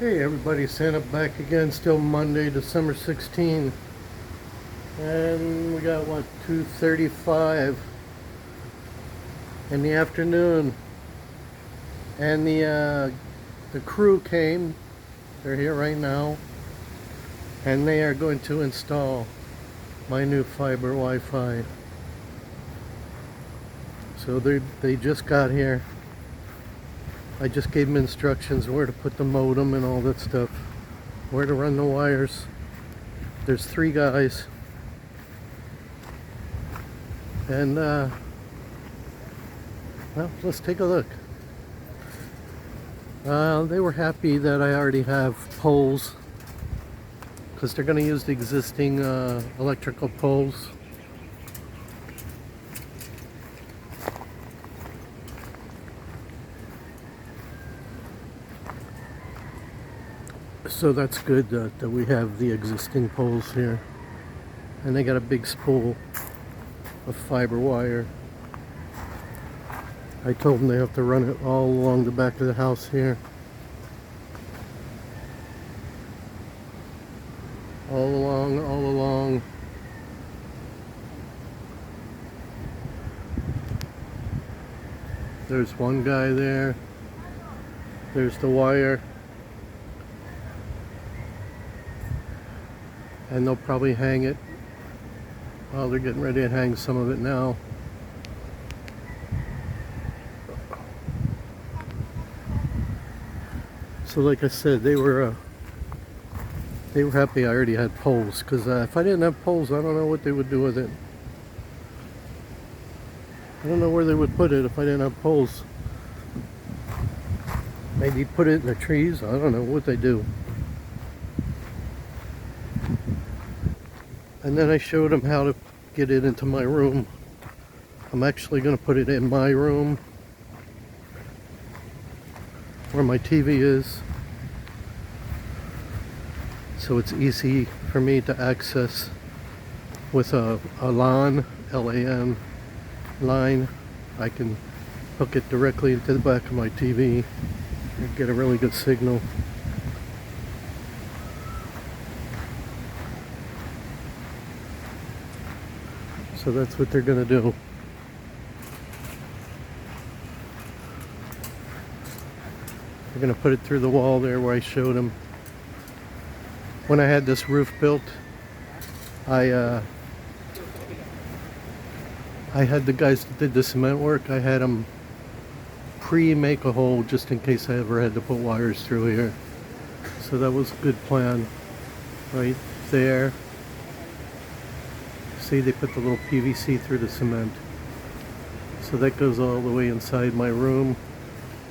Hey everybody, Santa back again, still Monday, December 16th. And we got what, 2:35 in the afternoon. And the crew came. They're here right now. And they are going to install my new fiber Wi-Fi. So they just got here. I just gave them instructions where to put the modem and all that stuff, where to run the wires. There's 3 guys, and well, let's take a look. They were happy that I already have poles, because they're going to use the existing electrical poles. So that's good that we have the existing poles here. And they got a big spool of fiber wire. I told them they have to run it all along the back of the house here. All along. There's one guy there. There's the wire. And they'll probably hang it. Well, they're getting ready to hang some of it now. So like I said, they were happy I already had poles, because if I didn't have poles, I don't know what they would do with it. I don't know where they would put it if I didn't have poles. Maybe put it in the trees. I don't know what they do. And then I showed them how to get it into my room. I'm actually going to put it in my room where my TV is, so it's easy for me to access with a LAN, L-A-N line. I can hook it directly into the back of my TV and get a really good signal. So that's what they're gonna do. They're gonna put it through the wall there where I showed them. When I had this roof built, I had the guys that did the cement work, I had them pre-make a hole just in case I ever had to put wires through here. So that was a good plan right there. See, they put the little PVC through the cement. So that goes all the way inside my room.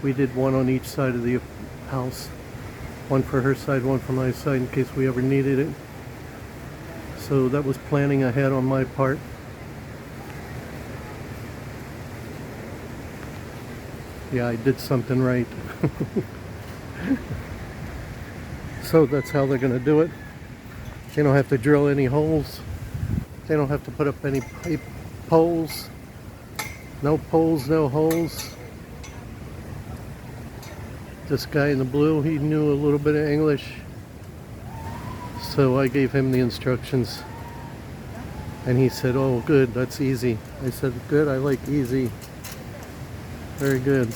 We did one on each side of the house. One for her side, one for my side in case we ever needed it. So that was planning ahead on my part. Yeah, I did something right. So that's how they're gonna do it. They don't have to drill any holes. They don't have to put up any pipe poles. No poles, no holes. This guy in the blue, he knew a little bit of English. So I gave him the instructions. And he said, oh good, that's easy. I said, good, I like easy. Very good.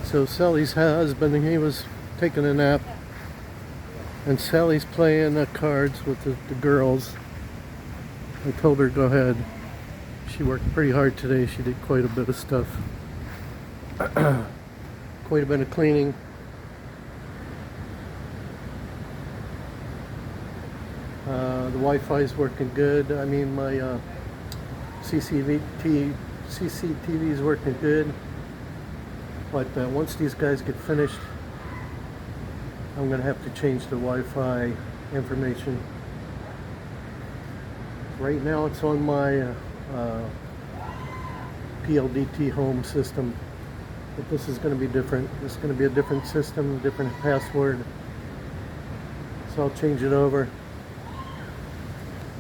So Sally's husband, he was taking a nap, and Sally's playing cards with the girls. I told her go ahead. She worked pretty hard today. She did quite a bit of stuff. Quite a bit of cleaning. The Wi-Fi is working good. I mean, my CCTV is working good. But once these guys get finished, I'm going to have to change the Wi-Fi information. Right now it's on my PLDT home system. But this is going to be different. This is going to be a different system, different password. So I'll change it over.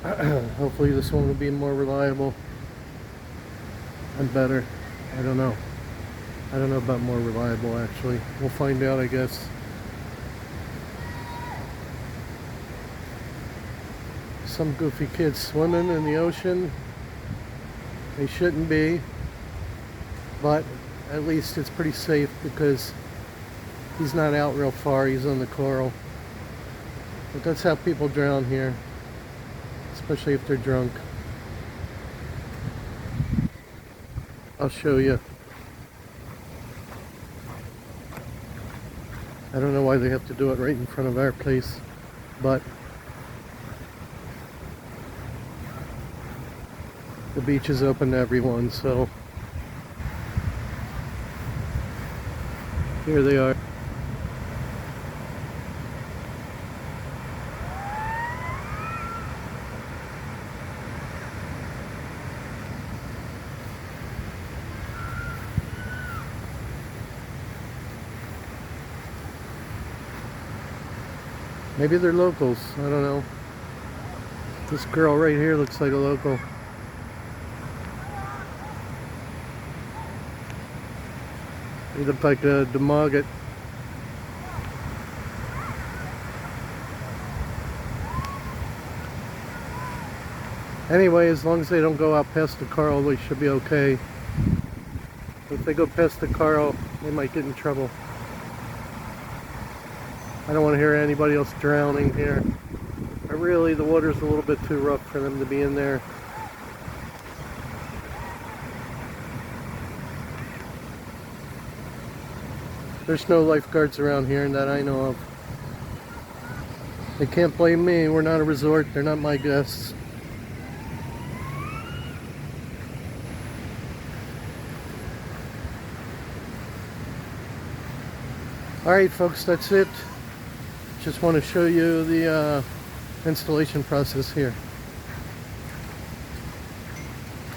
Hopefully this one will be more reliable and better. I don't know. I don't know about more reliable, actually. We'll find out, I guess. Some goofy kids swimming in the ocean. They shouldn't be, but at least it's pretty safe because he's not out real far. He's on the coral. But that's how people drown here, especially if they're drunk. I'll show you. I don't know why they have to do it right in front of our place, but the beach is open to everyone, so here they are. Maybe they're locals, I don't know. This girl right here looks like a local. He looked like a Demoggett. Anyway, as long as they don't go out past the coral, they should be okay. If they go past the coral, they might get in trouble. I don't want to hear anybody else drowning here. But really, the water's a little bit too rough for them to be in there. There's no lifeguards around here that I know of. They can't blame me. We're not a resort. They're not my guests. Alright folks, that's it. Just want to show you the installation process here.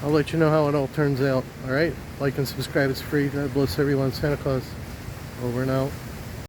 I'll let you know how it all turns out. Alright? Like and subscribe, it's free. God bless everyone. Santa Claus. Over and out.